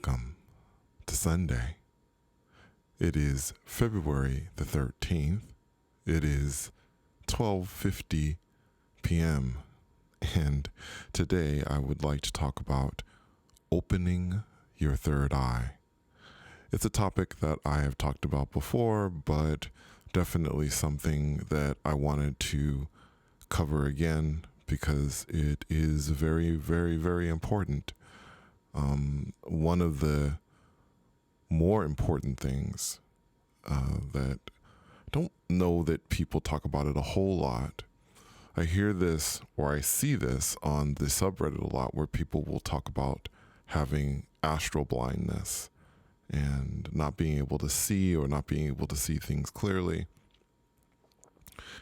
Welcome to Sunday. It is February the 13th. It is 12:50 p.m. And today I would like to talk about opening your third eye. It's a topic that I have talked about before, but definitely something that I wanted to cover again because it is very, very, very important. One of the more important things that I don't know that people talk about it a whole lot. I hear this or I see this on the subreddit a lot where people will talk about having astral blindness and not being able to see or not being able to see things clearly.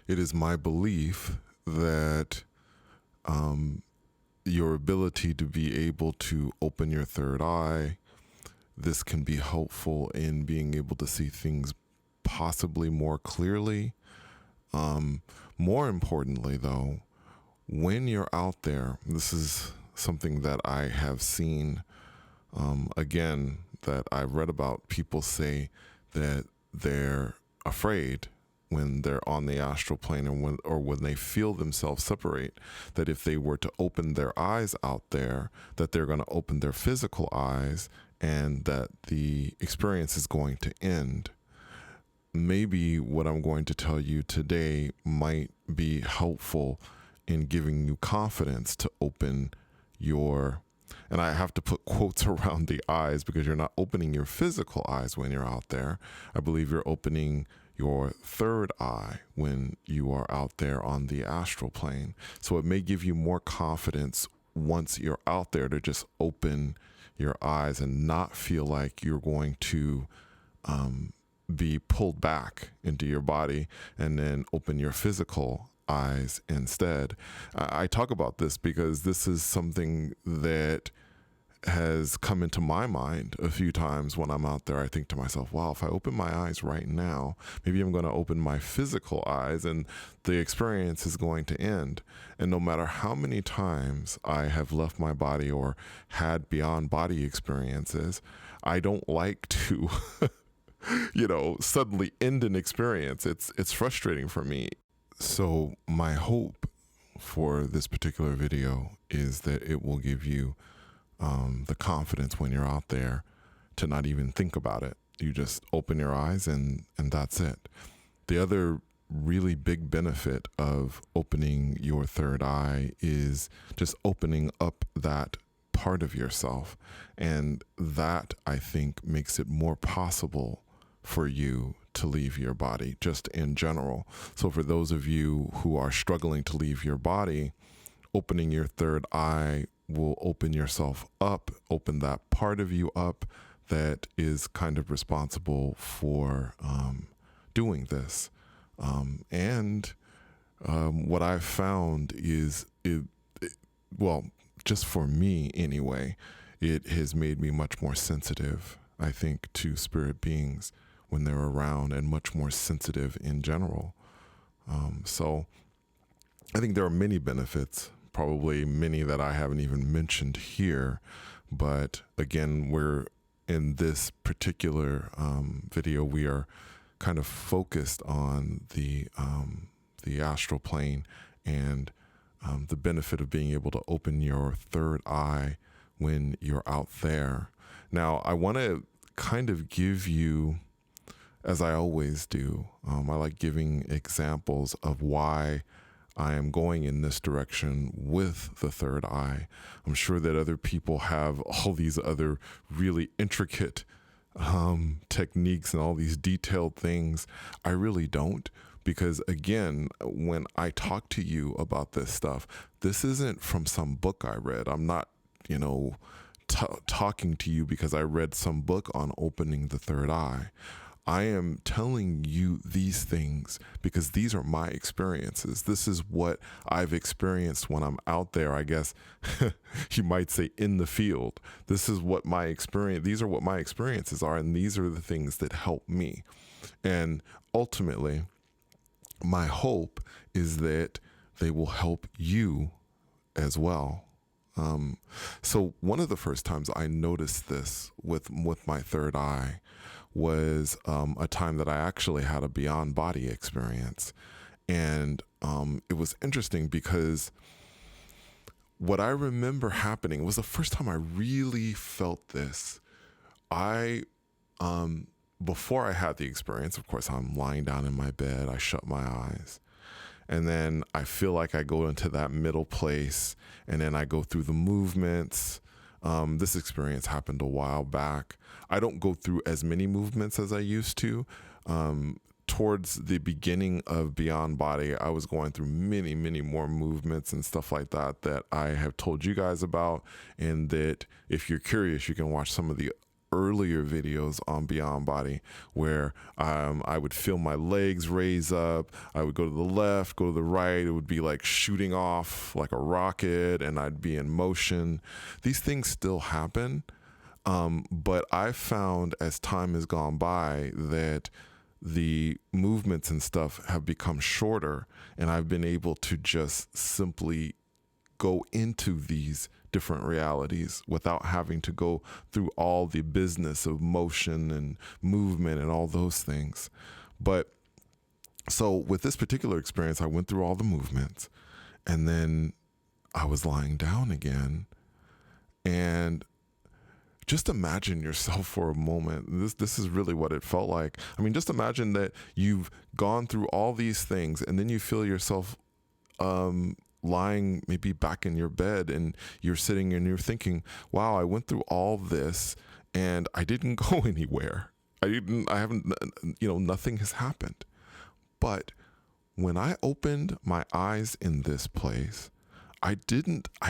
It is my belief that your ability to be able to open your third eye, this can be helpful in being able to see things possibly more clearly. More importantly, though, when you're out there, this is something that I have seen, again, that I've read about. People say that they're afraid when they're on the astral plane and when they feel themselves separate, that if they were to open their eyes out there, that they're going to open their physical eyes and that the experience is going to end. Maybe what I'm going to tell you today might be helpful in giving you confidence to open your, and I have to put quotes around the eyes because you're not opening your physical eyes when you're out there. I believe you're opening your third eye when you are out there on the astral plane. So it may give you more confidence once you're out there to just open your eyes and not feel like you're going to be pulled back into your body and then open your physical eyes instead. I talk about this because this is something that has come into my mind a few times when I'm out there. I think to myself, wow, if I open my eyes right now, maybe I'm going to open my physical eyes and the experience is going to end. And no matter how many times I have left my body or had beyond body experiences, I don't like to suddenly end an experience. It's frustrating for me. So my hope for this particular video is that it will give you the confidence when you're out there to not even think about it. You just open your eyes and that's it. The other really big benefit of opening your third eye is just opening up that part of yourself. And that, I think, makes it more possible for you to leave your body, just in general. So for those of you who are struggling to leave your body, opening your third eye will open yourself up, open that part of you up that is kind of responsible for doing this. What I've found is, just for me anyway, it has made me much more sensitive, I think, to spirit beings when they're around and much more sensitive in general. So I think there are many benefits, probably many that I haven't even mentioned here. But again, we're in this particular video, we are kind of focused on the astral plane and the benefit of being able to open your third eye when you're out there. Now, I want to kind of give you, as I always do, I like giving examples of why I am going in this direction with the third eye. I'm sure that other people have all these other really intricate techniques and all these detailed things. I really don't, because again, when I talk to you about this stuff, this isn't from some book I read. I'm not, talking to you because I read some book on opening the third eye. I am telling you these things because these are my experiences. This is what I've experienced when I'm out there, I guess you might say, in the field. This is what my experience, these are what my experiences are, and these are the things that help me. And ultimately, my hope is that they will help you as well. So one of the first times I noticed this with my third eye was a time that I actually had a beyond body experience. And it was interesting because what I remember happening was the first time I really felt this. I, before I had the experience, of course, I'm lying down in my bed, I shut my eyes. And then I feel like I go into that middle place, and then I go through the movements. This experience happened a while back. I don't go through as many movements as I used to. Towards the beginning of Beyond Body, I was going through many, many more movements and stuff like that that I have told you guys about. And that if you're curious, you can watch some of the earlier videos on Beyond Body where I would feel my legs raise up. I would go to the left, go to the right. It would be like shooting off like a rocket, and I'd be in motion. These things still happen. But I found as time has gone by that the movements and stuff have become shorter, and I've been able to just simply go into these different realities without having to go through all the business of motion and movement and all those things. But so with this particular experience, I went through all the movements, and then I was lying down again. And just imagine yourself for a moment. This is really what it felt like. I mean, just imagine that you've gone through all these things, and then you feel yourself lying maybe back in your bed, and you're sitting and you're thinking, wow, I went through all this and I didn't go anywhere. Nothing has happened. But when I opened my eyes in this place, I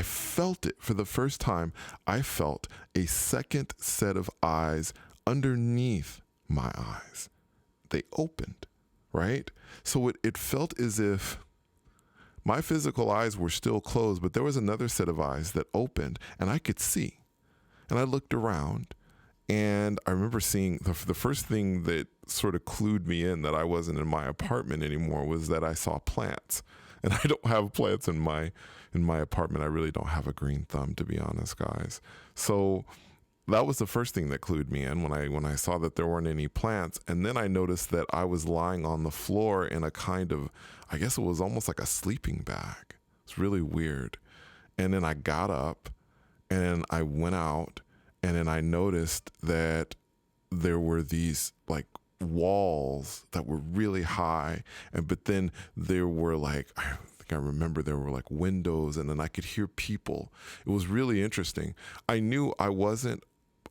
felt it for the first time. I felt a second set of eyes underneath my eyes. They opened, right? So it felt as if my physical eyes were still closed, but there was another set of eyes that opened, and I could see. And I looked around, and I remember seeing the first thing that sort of clued me in that I wasn't in my apartment anymore was that I saw plants. And I don't have plants in my apartment. I really don't have a green thumb, to be honest, guys. So that was the first thing that clued me in when I saw that there weren't any plants. And then I noticed that I was lying on the floor in a kind of, I guess it was almost like a sleeping bag. It's really weird. And then I got up and I went out, and then I noticed that there were these like walls that were really high, but then there were like, I remember there were like windows, and then I could hear people. It was really interesting. I knew I wasn't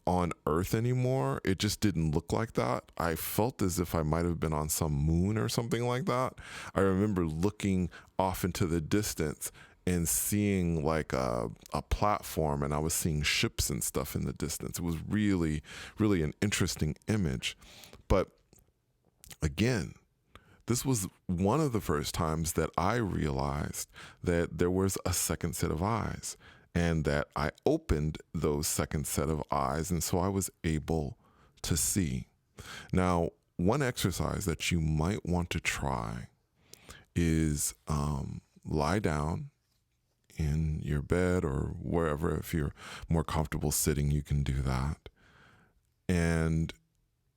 on Earth anymore. It just didn't look like that. I felt as if I might have been on some moon or something like that. I remember looking off into the distance and seeing like a platform, and I was seeing ships and stuff in the distance. It was really, really an interesting image. But again, this was one of the first times that I realized that there was a second set of eyes, and that I opened those second set of eyes, and so I was able to see. Now, one exercise that you might want to try is lie down in your bed or wherever. If you're more comfortable sitting, you can do that. And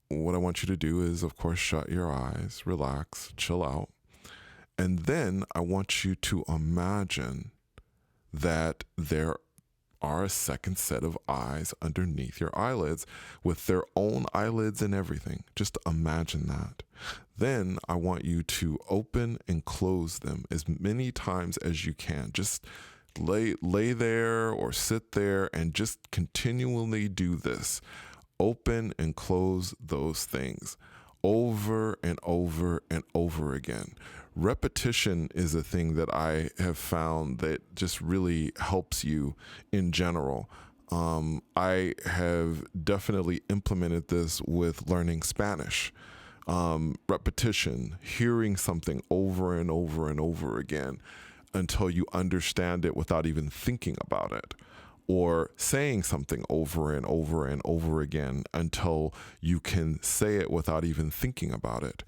what I want you to do is, of course, shut your eyes, relax, chill out. And then I want you to imagine that there are a second set of eyes underneath your eyelids with their own eyelids and everything. Just imagine that. Then I want you to open and close them as many times as you can. Just lay there or sit there and just continually do this. Open and close those things over and over and over again. Repetition is a thing that I have found that just really helps you in general. I have definitely implemented this with learning Spanish. Repetition, hearing something over and over and over again until you understand it without even thinking about it. Or saying something over and over and over again until you can say it without even thinking about it.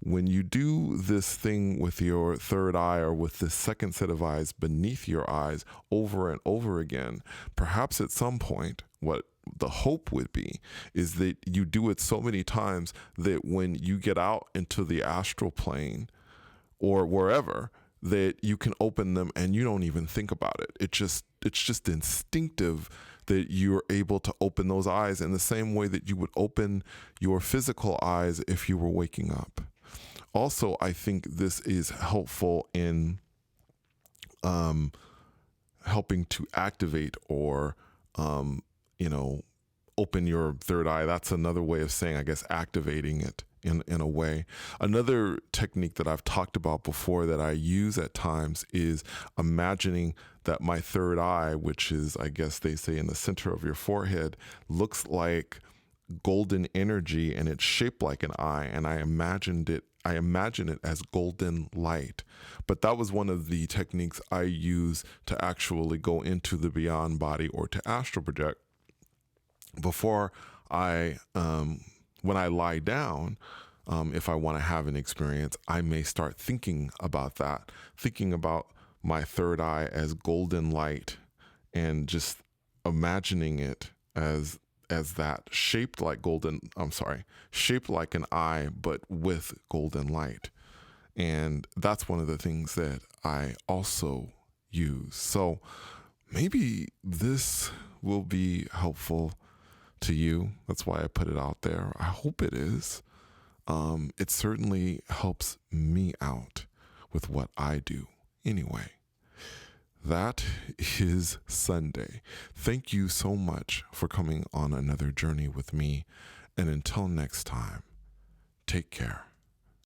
when you do this thing with your third eye or with this second set of eyes beneath your eyes over and over again, perhaps at some point, what the hope would be is that you do it so many times that when you get out into the astral plane or wherever, that you can open them and you don't even think about it. It's just instinctive that you're able to open those eyes in the same way that you would open your physical eyes if you were waking up. Also, I think this is helpful in helping to activate or, open your third eye. That's another way of saying, I guess, activating it in a way. Another technique that I've talked about before that I use at times is imagining that my third eye, which is, I guess they say, in the center of your forehead, looks like golden energy and it's shaped like an eye. And I imagine it as golden light. But that was one of the techniques I use to actually go into the beyond body or to astral project before when I lie down. If I want to have an experience, I may start thinking about that, thinking about my third eye as golden light and just imagining it as that shaped like an eye, but with golden light. And that's one of the things that I also use. So maybe this will be helpful to you. That's why I put it out there. I hope it is. It certainly helps me out with what I do. Anyway, that is Sunday. Thank you so much for coming on another journey with me. And until next time, take care.